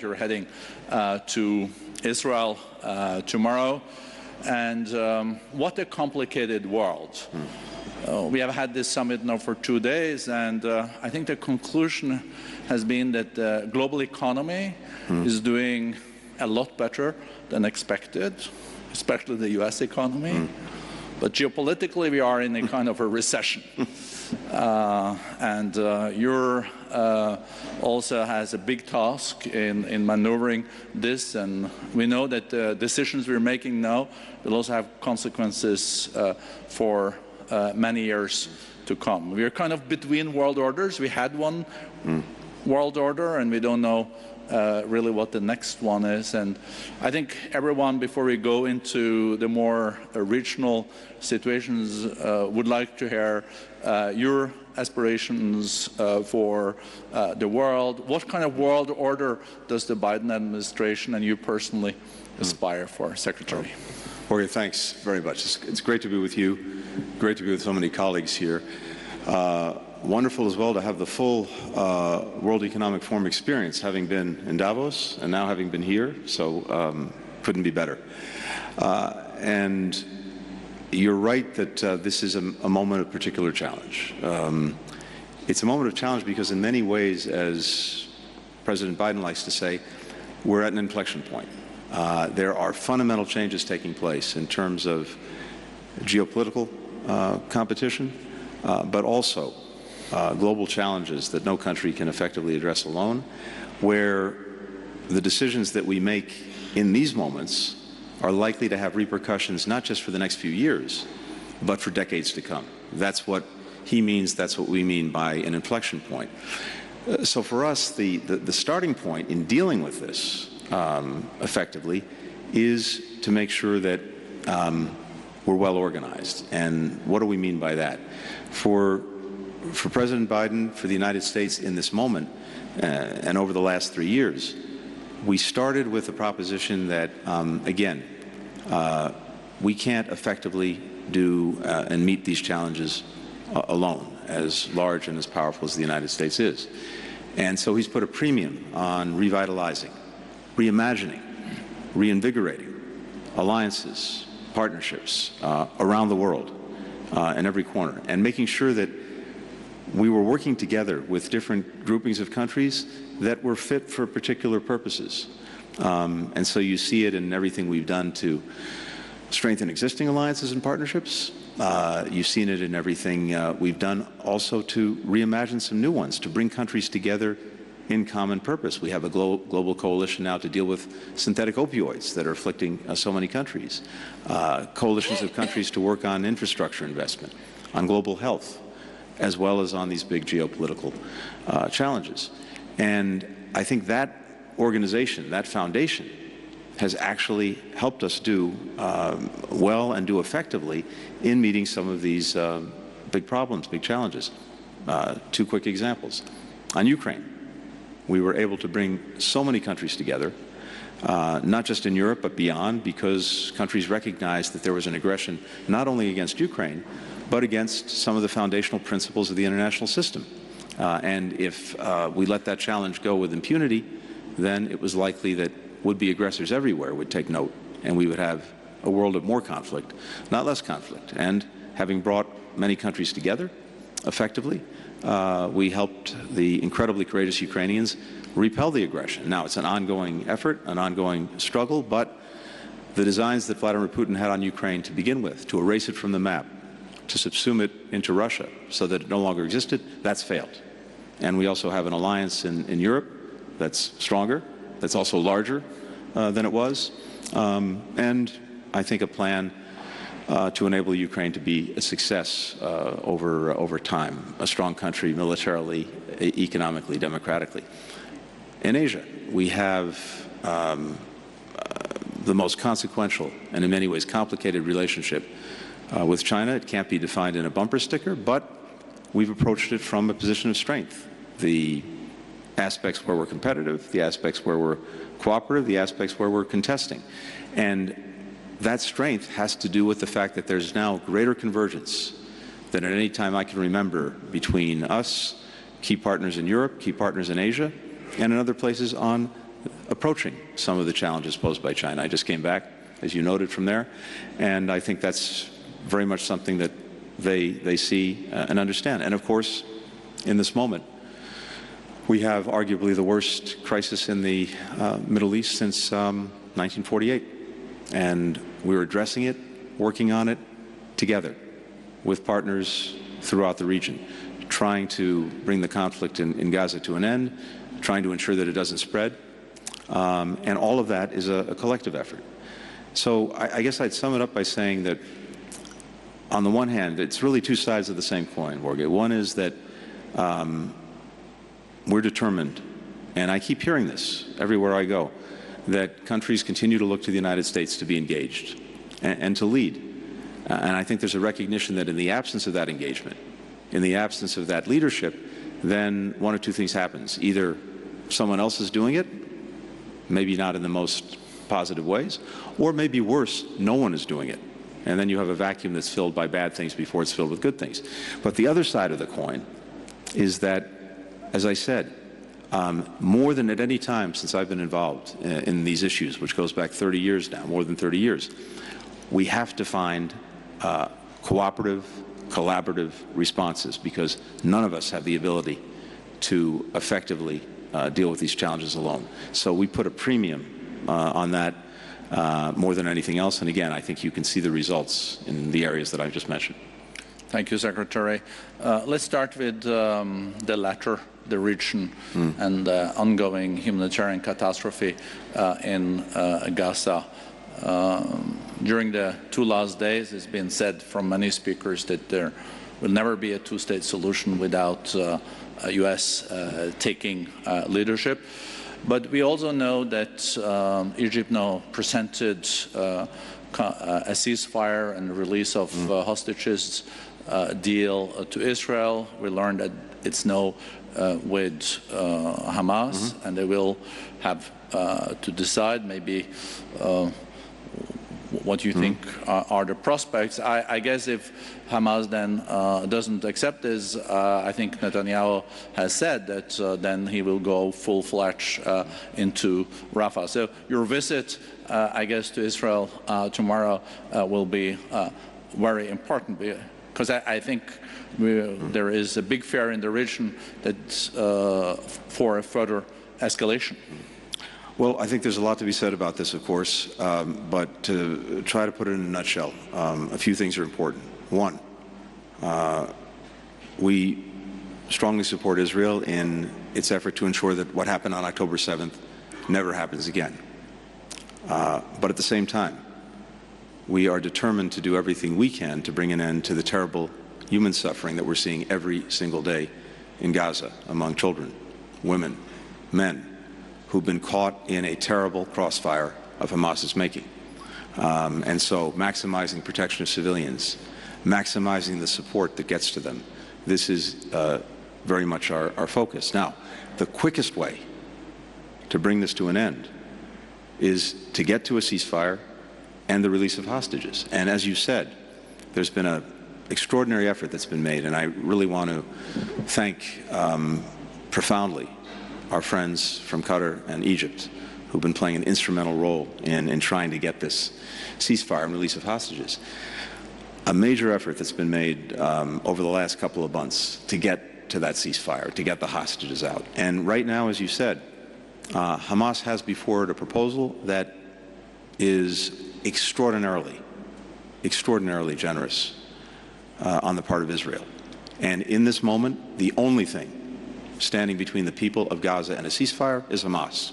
You're heading to Israel tomorrow, and what a complicated world. We have had this summit now for 2 days, and I think the conclusion has been that the global economy is doing a lot better than expected, especially the US economy. But geopolitically, we are in a kind of a recession. And you're also has a big task in maneuvering this, and we know that the decisions we're making now will also have consequences for many years to come. We're kind of between world orders. We had one world order, and we don't know really what the next one is. And I think everyone, before we go into the more regional situations, would like to hear your aspirations for the world. What kind of world order does the Biden administration and you personally aspire for, Secretary? Jorge, thanks very much. It's great to be with you, great to be with so many colleagues here. Wonderful as well to have the full World Economic Forum experience, having been in Davos and now having been here, so couldn't be better. And you're right that this is a moment of particular challenge. It's a moment of challenge because in many ways, as President Biden likes to say, we're at an inflection point. There are fundamental changes taking place in terms of geopolitical competition, but also global challenges that no country can effectively address alone, where the decisions that we make in these moments are likely to have repercussions not just for the next few years, but for decades to come. That's what he means, that's what we mean by an inflection point. So for us, the starting point in dealing with this effectively is to make sure that we're well organized. And what do we mean by that? For President Biden, for the United States in this moment, and over the last 3 years, we started with the proposition that, again, we can't effectively do and meet these challenges alone, as large and as powerful as the United States is. And so he's put a premium on revitalizing, reimagining, reinvigorating alliances, partnerships around the world, in every corner, and making sure that we were working together with different groupings of countries that were fit for particular purposes. And so you see it in everything we've done to strengthen existing alliances and partnerships. You've seen it in everything we've done also to reimagine some new ones, to bring countries together in common purpose. We have a global coalition now to deal with synthetic opioids that are afflicting so many countries. Coalitions of countries to work on infrastructure investment, on global health, as well as on these big geopolitical challenges. And I think that organization, that foundation, has actually helped us do well and do effectively in meeting some of these big problems, big challenges. 2 quick examples. On Ukraine, we were able to bring so many countries together, not just in Europe, but beyond, because countries recognized that there was an aggression not only against Ukraine, but against some of the foundational principles of the international system. And if we let that challenge go with impunity, then it was likely that would-be aggressors everywhere would take note, and we would have a world of more conflict, not less conflict. And having brought many countries together effectively, we helped the incredibly courageous Ukrainians repel the aggression. Now, it's an ongoing effort, an ongoing struggle, but the designs that Vladimir Putin had on Ukraine to begin with, to erase it from the map, to subsume it into Russia so that it no longer existed, that's failed. And we also have an alliance in Europe that's stronger, that's also larger than it was, and I think a plan to enable Ukraine to be a success over time, a strong country militarily, economically, democratically. In Asia, we have the most consequential and in many ways complicated relationship with China. It can't be defined in a bumper sticker, but we've approached it from a position of strength. The aspects where we're competitive, the aspects where we're cooperative, the aspects where we're contesting. And that strength has to do with the fact that there's now greater convergence than at any time I can remember between us, key partners in Europe, key partners in Asia, and in other places on approaching some of the challenges posed by China. I just came back, as you noted, from there, and I think that's very much something that they see and understand. And of course, in this moment, we have arguably the worst crisis in the Middle East since 1948, and we're addressing it, working on it together with partners throughout the region, trying to bring the conflict in Gaza to an end, trying to ensure that it doesn't spread, and all of that is a collective effort. So I guess I'd sum it up by saying that, on the one hand, it's really two sides of the same coin, Jorge. One is that we're determined, and I keep hearing this everywhere I go, that countries continue to look to the United States to be engaged and to lead. And I think there's a recognition that in the absence of that engagement, in the absence of that leadership, then one of two things happens. Either someone else is doing it, maybe not in the most positive ways, or maybe worse, no one is doing it. And then you have a vacuum that's filled by bad things before it's filled with good things. But the other side of the coin is that, as I said, more than at any time since I've been involved in these issues, which goes back 30 years now, more than 30 years, we have to find cooperative, collaborative responses, because none of us have the ability to effectively deal with these challenges alone. So we put a premium on that more than anything else. And again, I think you can see the results in the areas that I've just mentioned. Thank you, Secretary. Let's start with the latter, the region, and the ongoing humanitarian catastrophe in Gaza. During the two last days, it's been said from many speakers that there will never be a two-state solution without U.S. taking leadership. But we also know that Egypt now presented a ceasefire and release of hostages deal to Israel. We learned that it's now with Hamas, and they will have to decide maybe what you think are the prospects. I guess if Hamas then doesn't accept this, I think Netanyahu has said that then he will go full-fledged into Rafah. So your visit, I guess, to Israel tomorrow will be very important, because I think there is a big fear in the region that for a further escalation. Well, I think there's a lot to be said about this, of course, but to try to put it in a nutshell, a few things are important. One, we strongly support Israel in its effort to ensure that what happened on October 7th never happens again. But at the same time, we are determined to do everything we can to bring an end to the terrible human suffering that we're seeing every single day in Gaza among children, women, men, who've been caught in a terrible crossfire of Hamas's making. And so maximizing protection of civilians, maximizing the support that gets to them, this is very much our focus. Now, the quickest way to bring this to an end is to get to a ceasefire and the release of hostages. And as you said, there's been an extraordinary effort that's been made, and I really want to thank profoundly our friends from Qatar and Egypt, who've been playing an instrumental role in trying to get this ceasefire and release of hostages. A major effort that's been made over the last couple of months to get to that ceasefire, to get the hostages out. And right now, as you said, Hamas has before it a proposal that is extraordinarily generous on the part of Israel. And in this moment, the only thing standing between the people of Gaza and a ceasefire is Hamas.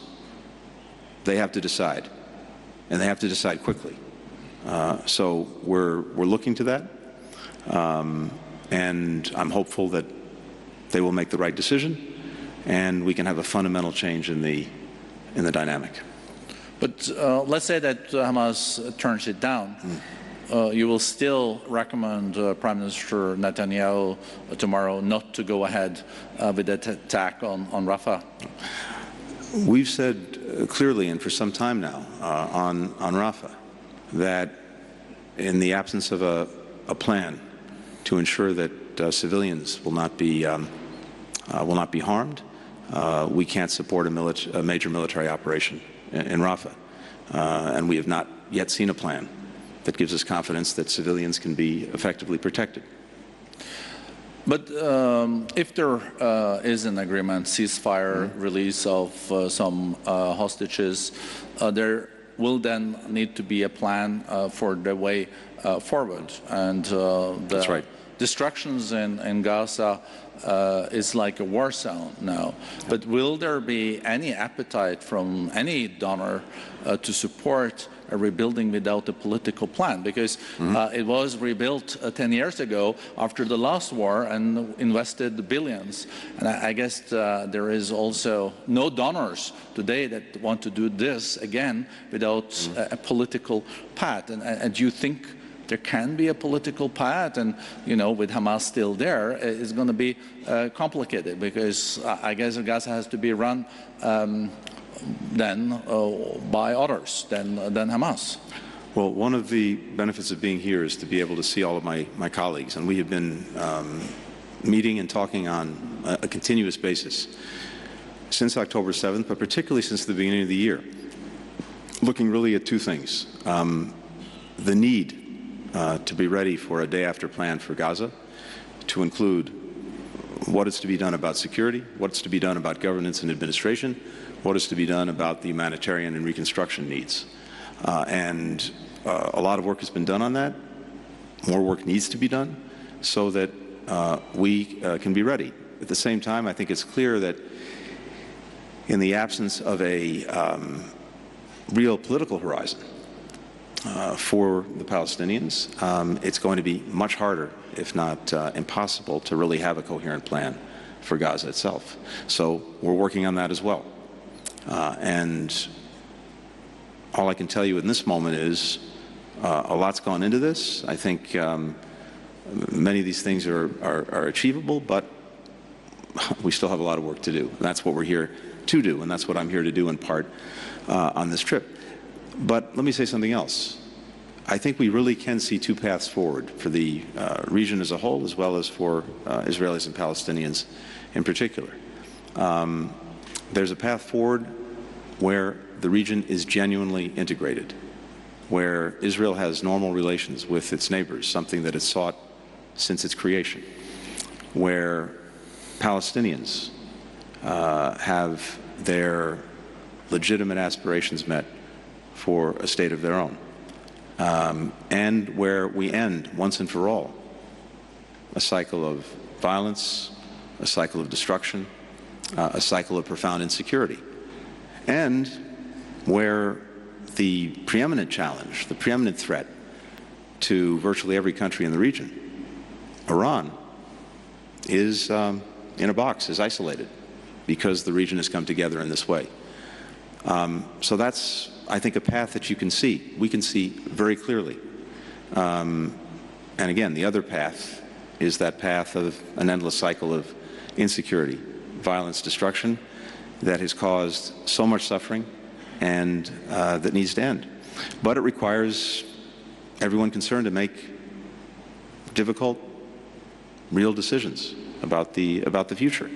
They have to decide, and they have to decide quickly. So we're looking to that, and I'm hopeful that they will make the right decision, and we can have a fundamental change in the dynamic. But let's say that Hamas turns it down. You will still recommend Prime Minister Netanyahu tomorrow not to go ahead with that attack on Rafah? We've said clearly, and for some time now, on Rafah, that in the absence of a plan to ensure that civilians will not be harmed, we can't support a major military operation in Rafah. And we have not yet seen a plan that gives us confidence that civilians can be effectively protected. But if there is an agreement, ceasefire, release of some hostages, there will then need to be a plan for the way forward. And That's right. destructions in Gaza is like a war zone now. But will there be any appetite from any donor to support a rebuilding without a political plan? Because it was rebuilt 10 years ago after the last war and invested billions. And I guess there is also no donors today that want to do this again without a political path. And do you think there can be a political path? And, you know, with Hamas still there, it's going to be complicated, because I guess Gaza has to be run then by others than Hamas. Well, one of the benefits of being here is to be able to see all of my colleagues, and we have been meeting and talking on a continuous basis since October 7th, but particularly since the beginning of the year, looking really at two things. The need to be ready for a day-after plan for Gaza, to include what is to be done about security, what's to be done about governance and administration, what is to be done about the humanitarian and reconstruction needs. And a lot of work has been done on that. More work needs to be done so that we can be ready. At the same time, I think it's clear that in the absence of a real political horizon for the Palestinians, it's going to be much harder, if not impossible, to really have a coherent plan for Gaza itself. So we're working on that as well. And all I can tell you in this moment is a lot's gone into this. I think many of these things are achievable, but we still have a lot of work to do. And that's what we're here to do, and that's what I'm here to do in part on this trip. But let me say something else. I think we really can see two paths forward for the region as a whole, as well as for Israelis and Palestinians in particular. There's a path forward where the region is genuinely integrated, where Israel has normal relations with its neighbors, something that it's sought since its creation, where Palestinians have their legitimate aspirations met for a state of their own, and where we end, once and for all, a cycle of violence, a cycle of destruction, a cycle of profound insecurity, and where the preeminent challenge, the preeminent threat to virtually every country in the region, Iran, is in a box, is isolated, because the region has come together in this way. So that's, I think, a path that you can see. We can see very clearly. And again, the other path is that path of an endless cycle of insecurity, violence, destruction that has caused so much suffering and that needs to end. But it requires everyone concerned to make difficult, real decisions about the future.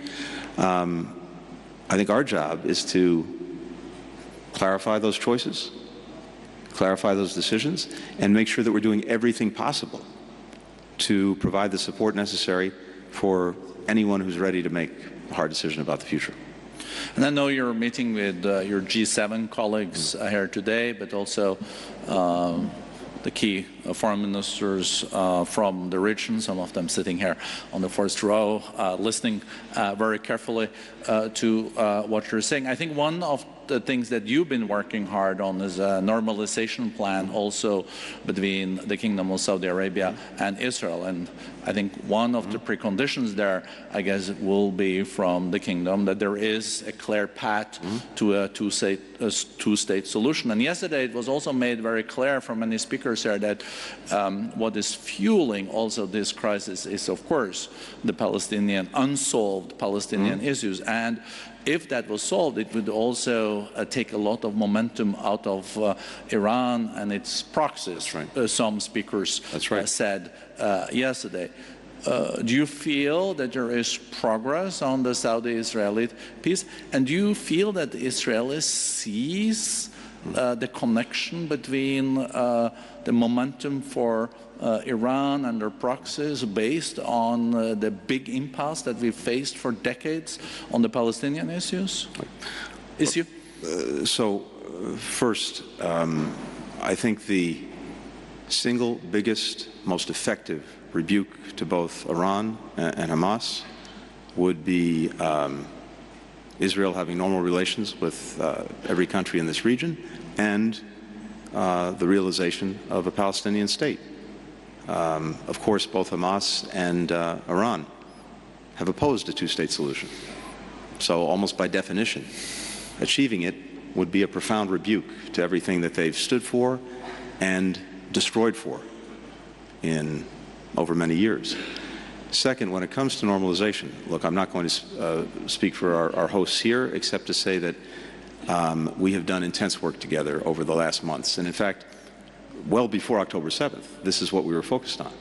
I think our job is to clarify those choices, clarify those decisions, and make sure that we're doing everything possible to provide the support necessary for anyone who's ready to make a hard decision about the future. And I know you're meeting with your G7 colleagues here today, but also the key foreign ministers from the region, some of them sitting here on the first row, listening very carefully to what you're saying. I think one of the things that you've been working hard on is a normalization plan also between the Kingdom of Saudi Arabia and Israel. And I think one of the preconditions there, I guess, will be from the Kingdom that there is a clear path to a two-state solution. And yesterday it was also made very clear from many speakers here that what is fueling also this crisis is, of course, the unsolved Palestinian issues. And if that was solved, it would also take a lot of momentum out of Iran and its proxies, some speakers said yesterday. do you feel that there is progress on the Saudi-Israeli peace? And do you feel that the Israelis sees the connection between the momentum for Iran and their proxies based on the big impasse that we've faced for decades on the Palestinian issue? First, I think the single biggest, most effective rebuke to both Iran and Hamas would be Israel having normal relations with every country in this region and the realization of a Palestinian state. Of course, both Hamas and Iran have opposed a two-state solution. So almost by definition, achieving it would be a profound rebuke to everything that they've stood for and destroyed for in over many years. Second, when it comes to normalization, look, I'm not going to speak for our hosts here except to say that we have done intense work together over the last months. And in fact, well before October 7th, this is what we were focused on.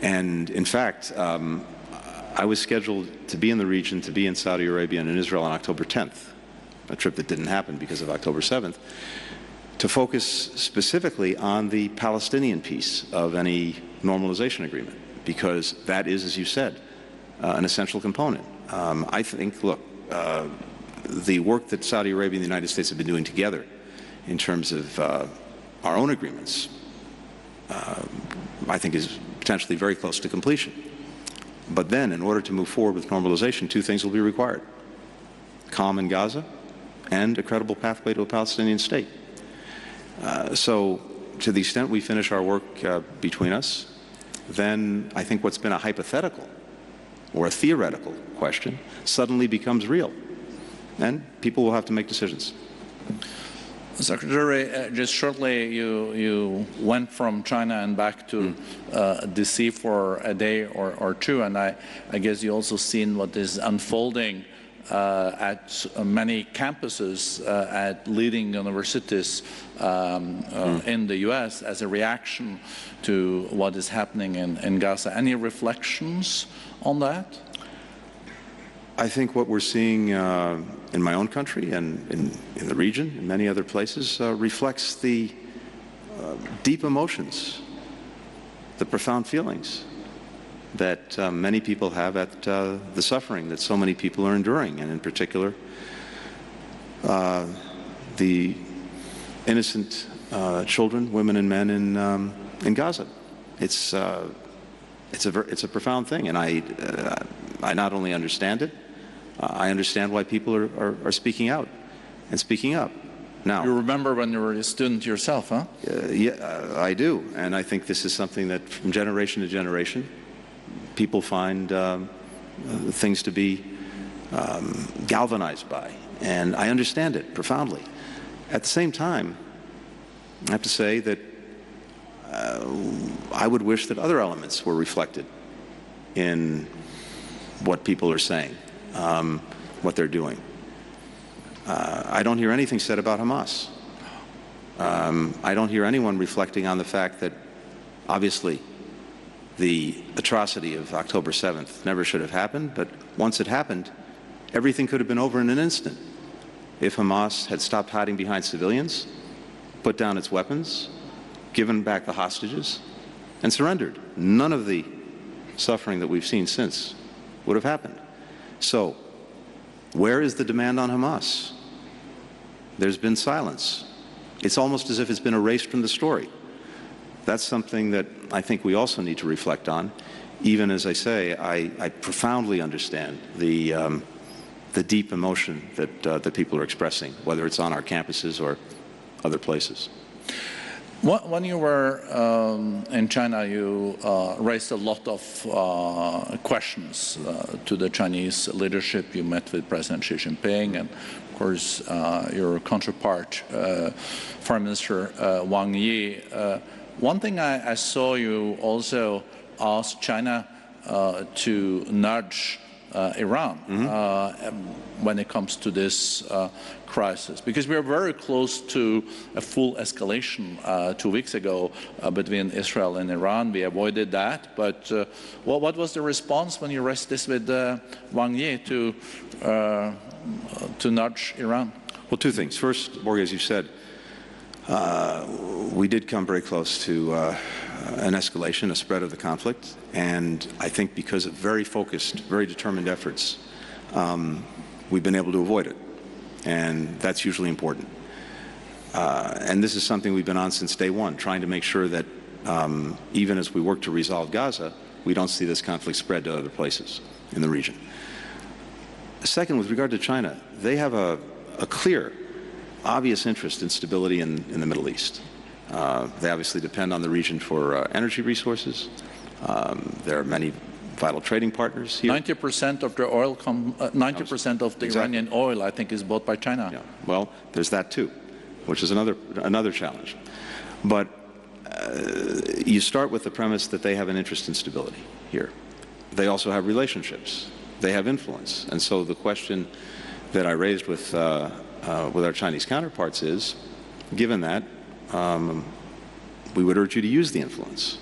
And in fact, I was scheduled to be in the region, to be in Saudi Arabia and in Israel on October 10th, a trip that didn't happen because of October 7th, to focus specifically on the Palestinian piece of any normalization agreement, because that is, as you said, an essential component. I think, look, the work that Saudi Arabia and the United States have been doing together in terms of our own agreements, I think is potentially very close to completion. But then, in order to move forward with normalization, two things will be required: calm in Gaza and a credible pathway to a Palestinian state. So to the extent we finish our work between us, then I think what's been a hypothetical or a theoretical question suddenly becomes real, and people will have to make decisions. Secretary, just shortly, you went from China and back to DC for a day or two, and I guess you also seen what is unfolding at many campuses at leading universities in the U.S. as a reaction to what is happening in Gaza. Any reflections on that? I think what we're seeing in my own country and in the region, in many other places, reflects the deep emotions, the profound feelings that many people have at the suffering that so many people are enduring, and in particular, the innocent children, women and men in Gaza. It's a profound thing, and I not only understand it, I understand why people are speaking out and speaking up. Now, you remember when you were a student yourself, huh? Yeah, I do, and I think this is something that from generation to generation, people find things to be galvanized by, and I understand it profoundly. At the same time, I have to say that I would wish that other elements were reflected in what people are saying, what they're doing. I don't hear anything said about Hamas. I don't hear anyone reflecting on the fact that, obviously, the atrocity of October 7th never should have happened, but once it happened, everything could have been over in an instant if Hamas had stopped hiding behind civilians, put down its weapons, given back the hostages, and surrendered. None of the suffering that we've seen since would have happened. So, where is the demand on Hamas? There's been silence. It's almost as if it's been erased from the story. That's something that I think we also need to reflect on. Even as I say, I profoundly understand the deep emotion that people are expressing, whether it's on our campuses or other places. When you were in China, you raised a lot of questions to the Chinese leadership. You met with President Xi Jinping and, of course, your counterpart, Foreign Minister Wang Yi. One thing I saw you also ask China to nudge Iran when it comes to this crisis, because we are very close to a full escalation 2 weeks ago between Israel and Iran. We avoided that, but what was the response when you raised this with Wang Yi to nudge Iran? Well, two things. First, Borge, as you said, we did come very close to an escalation, a spread of the conflict, and I think because of very focused, very determined efforts, we've been able to avoid it, and that's usually important. And this is something we've been on since day one, trying to make sure that even as we work to resolve Gaza, we don't see this conflict spread to other places in the region. Second, with regard to China, they have a clear, obvious interest in stability in the Middle East. They obviously depend on the region for energy resources. There are many vital trading partners here. 90% of the oil, 90% of the Iranian oil, I think, is bought by China. Yeah. Well, there's that too, which is another challenge. But you start with the premise that they have an interest in stability here. They also have relationships. They have influence. And so the question that I raised with our Chinese counterparts is, given that, we would urge you to use the influence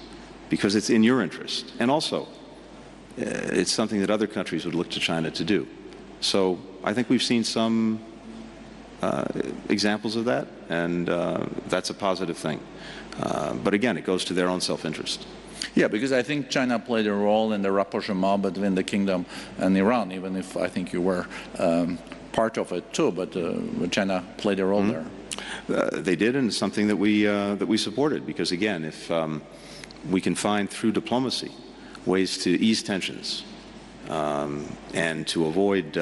because it's in your interest. And also, it's something that other countries would look to China to do. So I think we've seen some examples of that, and that's a positive thing. But again, it goes to their own self-interest. Yeah, because I think China played a role in the rapprochement between the kingdom and Iran, even if I think you were part of it too, but China played a role there. They did, and it's something that we supported, because again, if we can find through diplomacy ways to ease tensions and to avoid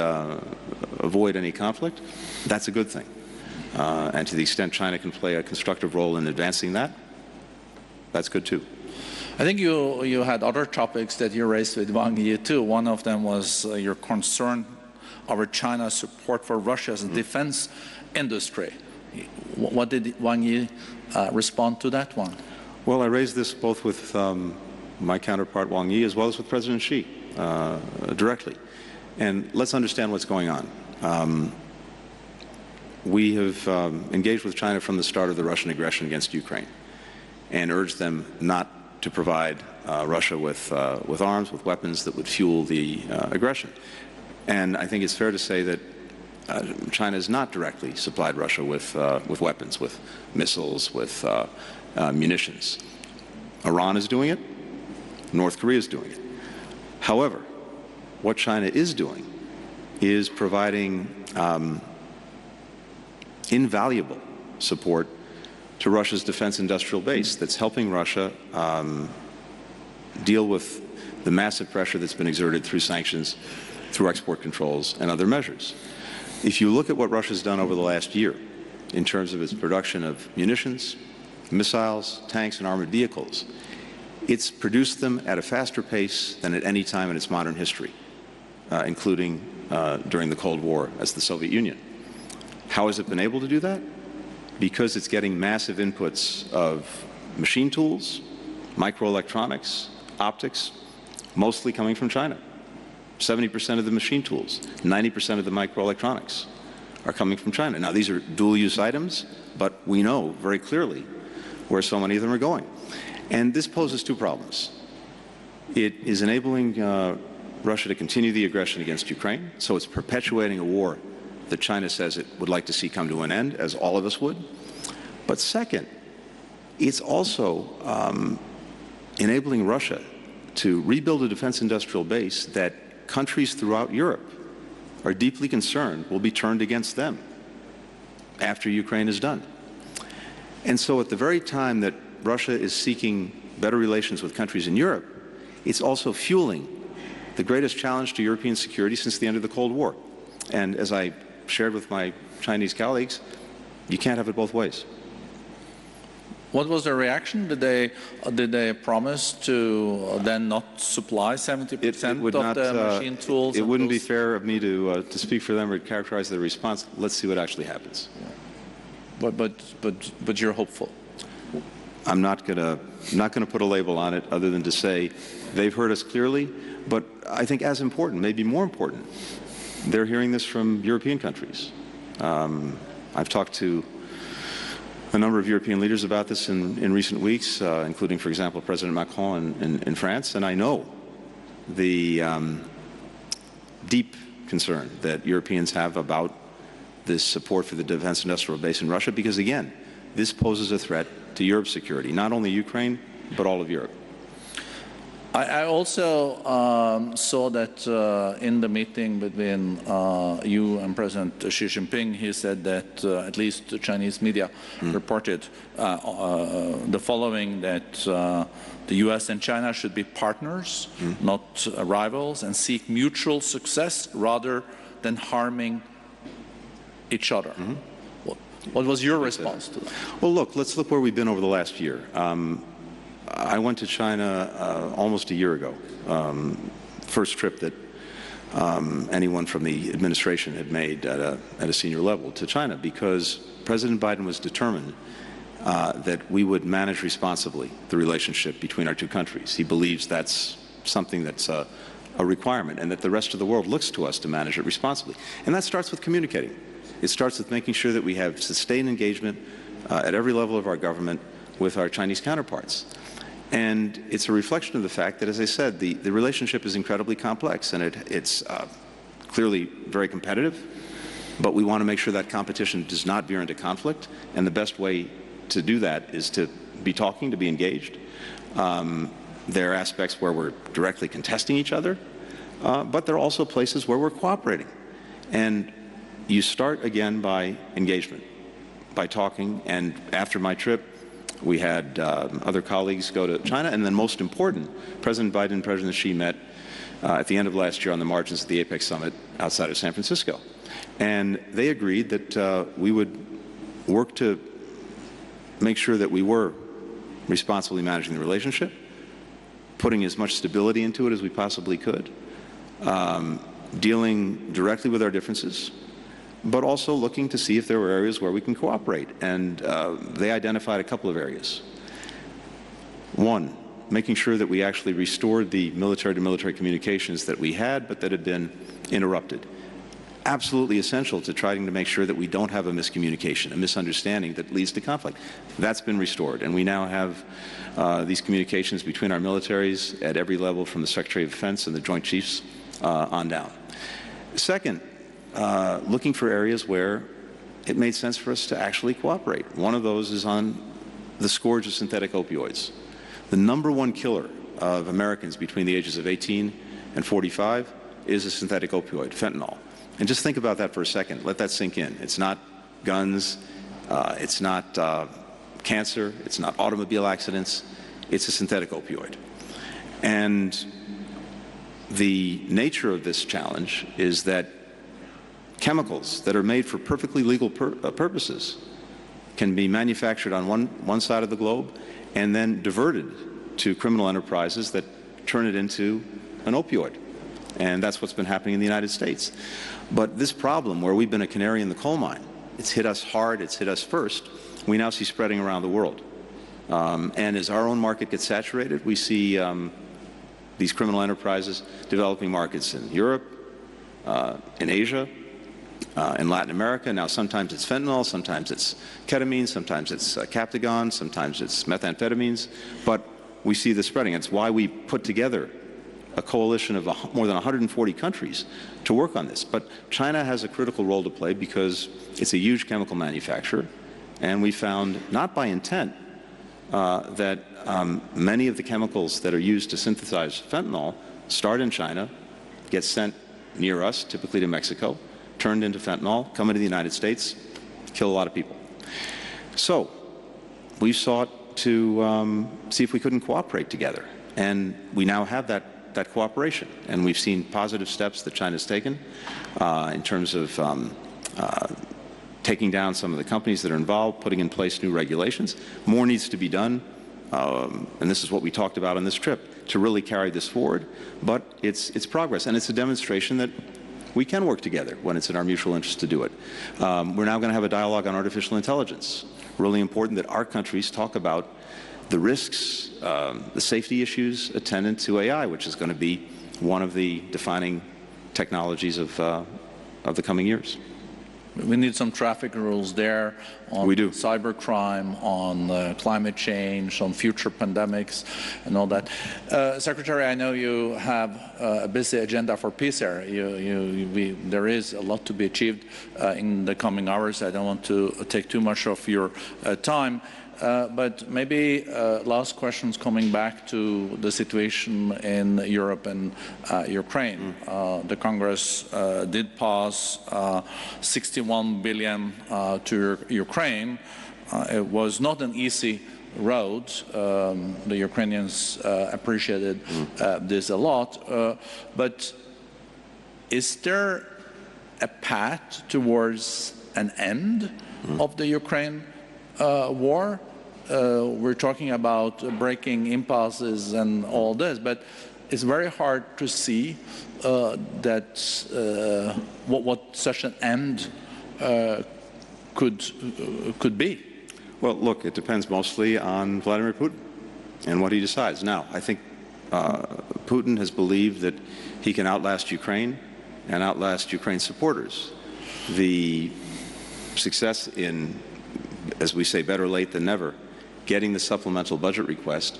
any conflict, that's a good thing. And to the extent China can play a constructive role in advancing that, that's good too. I think you had other topics that you raised with Wang Yi too. One of them was your concern over China's support for Russia's defense industry. What did Wang Yi respond to that one? Well, I raised this both with my counterpart Wang Yi as well as with President Xi directly. And let's understand what's going on. We have engaged with China from the start of the Russian aggression against Ukraine and urged them not to provide Russia with arms, with weapons that would fuel the aggression. And I think it's fair to say that China has not directly supplied Russia with weapons, with missiles, with munitions. Iran is doing it. North Korea is doing it. However, what China is doing is providing invaluable support to Russia's defense industrial base that's helping Russia deal with the massive pressure that's been exerted through sanctions, through export controls, and other measures. If you look at what Russia's done over the last year in terms of its production of munitions, missiles, tanks, and armored vehicles, it's produced them at a faster pace than at any time in its modern history, including during the Cold War as the Soviet Union. How has it been able to do that? Because it's getting massive inputs of machine tools, microelectronics, optics, mostly coming from China. 70% of the machine tools, 90% of the microelectronics are coming from China. Now, these are dual-use items, but we know very clearly where so many of them are going. And this poses two problems. It is enabling Russia to continue the aggression against Ukraine, so it's perpetuating a war that China says it would like to see come to an end, as all of us would. But second, it's also enabling Russia to rebuild a defense industrial base that countries throughout Europe are deeply concerned will be turned against them after Ukraine is done. And so at the very time that Russia is seeking better relations with countries in Europe, it's also fueling the greatest challenge to European security since the end of the Cold War. And as I shared with my Chinese colleagues, you can't have it both ways. What was their reaction? Did they promise to then not supply 70% of the machine tools? It wouldn't be fair of me to speak for them or characterize their response. Let's see what actually happens. Yeah. But you're hopeful. I'm not going to put a label on it other than to say they've heard us clearly. But I think as important, maybe more important, they're hearing this from European countries. I've talked to a number of European leaders about this in recent weeks, including, for example, President Macron in France, and I know the deep concern that Europeans have about this support for the defense industrial base in Russia, because, again, this poses a threat to Europe's security, not only Ukraine, but all of Europe. I also saw that in the meeting between you and President Xi Jinping, he said that at least the Chinese media reported the following, that the US and China should be partners, not rivals, and seek mutual success rather than harming each other. What was your response to that? Well, let's look where we've been over the last year. I went to China almost a year ago, first trip that anyone from the administration had made at a senior level to China, because President Biden was determined that we would manage responsibly the relationship between our two countries. He believes that's something that's a requirement, and that the rest of the world looks to us to manage it responsibly. And that starts with communicating. It starts with making sure that we have sustained engagement at every level of our government with our Chinese counterparts. And it's a reflection of the fact that, as I said, the relationship is incredibly complex, and it's clearly very competitive, but we want to make sure that competition does not veer into conflict, and the best way to do that is to be talking, to be engaged. There are aspects where we're directly contesting each other, but there are also places where we're cooperating. And you start, again, by engagement, by talking, and after my trip, we had other colleagues go to China, and then most important, President Biden and President Xi met at the end of last year on the margins of the APEC summit outside of San Francisco. And they agreed that we would work to make sure that we were responsibly managing the relationship, putting as much stability into it as we possibly could, dealing directly with our differences, but also looking to see if there were areas where we can cooperate. And they identified a couple of areas. One, making sure that we actually restored the military-to-military communications that we had, but that had been interrupted. Absolutely essential to trying to make sure that we don't have a miscommunication, a misunderstanding that leads to conflict. That's been restored, and we now have these communications between our militaries at every level, from the Secretary of Defense and the Joint Chiefs on down. Second, looking for areas where it made sense for us to actually cooperate. One of those is on the scourge of synthetic opioids. The #1 killer of Americans between the ages of 18 and 45 is a synthetic opioid, fentanyl. And just think about that for a second. Let that sink in. It's not guns, it's not cancer, it's not automobile accidents, it's a synthetic opioid. And the nature of this challenge is that chemicals that are made for perfectly legal purposes can be manufactured on one side of the globe and then diverted to criminal enterprises that turn it into an opioid. And that's what's been happening in the United States. But this problem, where we've been a canary in the coal mine, it's hit us hard, it's hit us first, we now see spreading around the world. And as our own market gets saturated, we see these criminal enterprises developing markets in Europe, in Asia, in Latin America. Now, sometimes it's fentanyl, sometimes it's ketamine, sometimes it's Captagon, sometimes it's methamphetamines, but we see this spreading. It's why we put together a coalition of more than 140 countries to work on this. But China has a critical role to play because it's a huge chemical manufacturer, and we found, not by intent, that many of the chemicals that are used to synthesize fentanyl start in China, get sent near us, typically to Mexico, turned into fentanyl, come into the United States, kill a lot of people. So we sought to see if we couldn't cooperate together, and we now have that cooperation, and we've seen positive steps that China's taken in terms of taking down some of the companies that are involved, putting in place new regulations. More needs to be done, and this is what we talked about on this trip, to really carry this forward. But it's progress, and it's a demonstration that we can work together when it's in our mutual interest to do it. We're now going to have a dialogue on artificial intelligence. Really important that our countries talk about the risks, the safety issues attendant to AI, which is going to be one of the defining technologies of the coming years. We need some traffic rules there on cybercrime, on climate change, on future pandemics, and all that. Secretary, I know you have a busy agenda for peace here. There is a lot to be achieved in the coming hours. I don't want to take too much of your time. But maybe last questions coming back to the situation in Europe and Ukraine. The Congress did pass 61 billion to Ukraine. It was not an easy road. The Ukrainians appreciated this a lot. But is there a path towards an end of the Ukraine war? We're talking about breaking impasses and all this, but it's very hard to see what such an end could be. Well, look, it depends mostly on Vladimir Putin and what he decides. Now, I think Putin has believed that he can outlast Ukraine and outlast Ukraine's supporters. The success in, as we say, better late than never, getting the supplemental budget request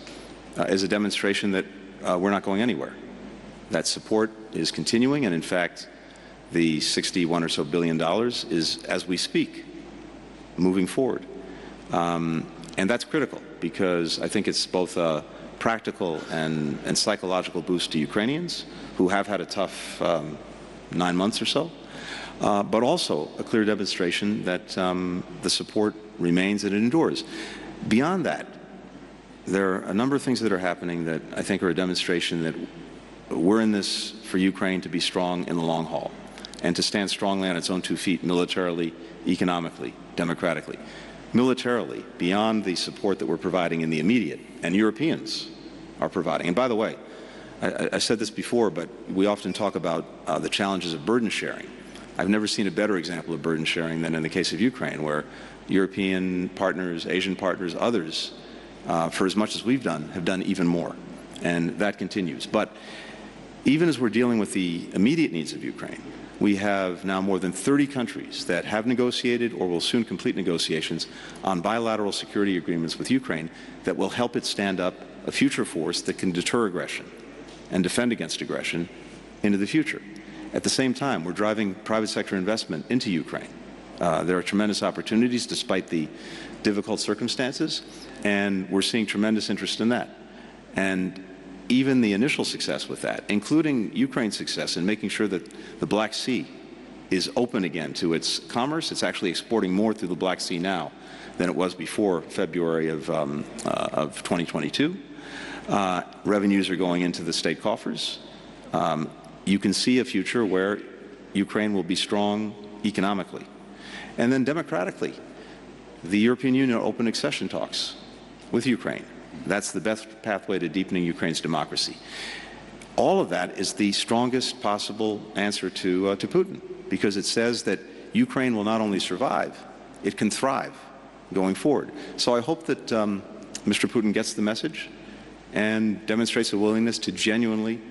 is a demonstration that we're not going anywhere. That support is continuing, and in fact, the $61 or so billion is, as we speak, moving forward. And that's critical because I think it's both a practical and psychological boost to Ukrainians who have had a tough 9 months or so, but also a clear demonstration that the support remains and it endures. Beyond that, there are a number of things that are happening that I think are a demonstration that we're in this for Ukraine to be strong in the long haul and to stand strongly on its own 2 feet militarily, economically, democratically. Militarily, beyond the support that we're providing in the immediate, and Europeans are providing. And by the way, I said this before, but we often talk about the challenges of burden sharing. I've never seen a better example of burden sharing than in the case of Ukraine, where European partners, Asian partners, others, for as much as we've done, have done even more. And that continues. But even as we're dealing with the immediate needs of Ukraine, we have now more than 30 countries that have negotiated or will soon complete negotiations on bilateral security agreements with Ukraine that will help it stand up a future force that can deter aggression and defend against aggression into the future. At the same time, we're driving private sector investment into Ukraine. There are tremendous opportunities despite the difficult circumstances, and we're seeing tremendous interest in that. And even the initial success with that, including Ukraine's success in making sure that the Black Sea is open again to its commerce. It's actually exporting more through the Black Sea now than it was before February of 2022. Revenues are going into the state coffers. You can see a future where Ukraine will be strong economically. And then democratically, the European Union opened accession talks with Ukraine. That's the best pathway to deepening Ukraine's democracy. All of that is the strongest possible answer to Putin, because it says that Ukraine will not only survive, it can thrive going forward. So I hope that Mr. Putin gets the message and demonstrates a willingness to genuinely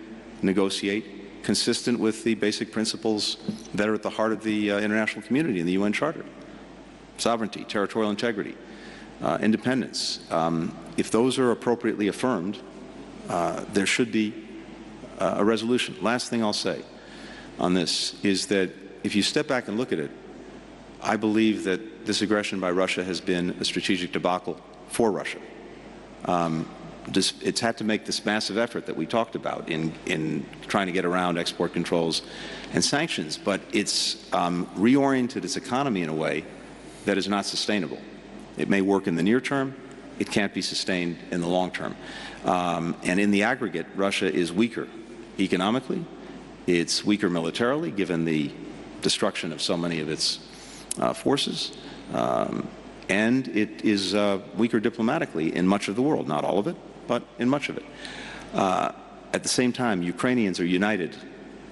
negotiate consistent with the basic principles that are at the heart of the international community and the UN Charter. Sovereignty, territorial integrity, independence. If those are appropriately affirmed, there should be a resolution. Last thing I'll say on this is that if you step back and look at it, I believe that this aggression by Russia has been a strategic debacle for Russia. It's had to make this massive effort that we talked about in trying to get around export controls and sanctions, but it's reoriented its economy in a way that is not sustainable. It may work in the near term, it can't be sustained in the long term. And in the aggregate, Russia is weaker economically, it's weaker militarily, given the destruction of so many of its forces, and it is weaker diplomatically in much of the world, not all of it, but in much of it. At the same time, Ukrainians are united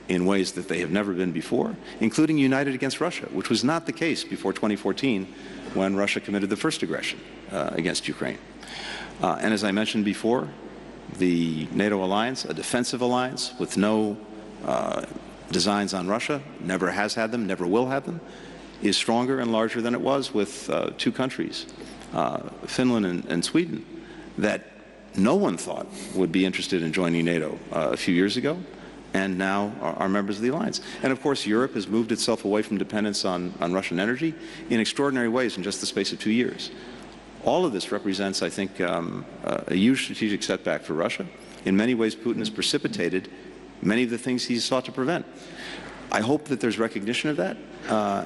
in ways that they have never been before, including united against Russia, which was not the case before 2014 when Russia committed the first aggression against Ukraine. And as I mentioned before, The NATO alliance, a defensive alliance with no designs on Russia, never has had them, never will have them, is stronger and larger than it was with two countries, Finland and Sweden, that no one thought would be interested in joining NATO a few years ago, and now are members of the alliance. And of course, Europe has moved itself away from dependence on Russian energy in extraordinary ways in just the space of 2 years. All of this represents, I think, a huge strategic setback for Russia. In many ways, Putin has precipitated many of the things he sought to prevent. I hope that there's recognition of that.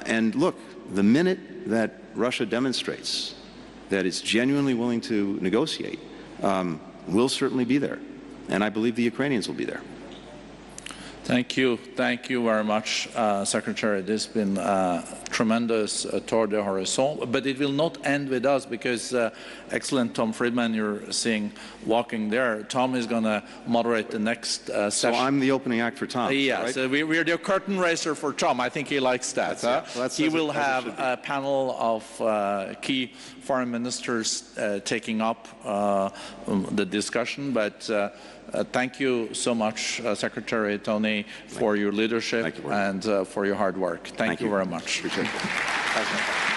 And look, the minute that Russia demonstrates that it's genuinely willing to negotiate, we'll certainly be there. And I believe the Ukrainians will be there. Thank you very much, Secretary. This has been a tremendous tour de horizon, but it will not end with us because excellent Tom Friedman you're seeing walking there. Tom is going to moderate the next session. So I'm the opening act for Tom. Yeah, right? so we're the curtain raiser for Tom. I think he likes that. He will have a panel of key foreign ministers taking up the discussion, but thank you so much, Secretary Tony, for your leadership and for your hard work. Thank you very much. Appreciate it.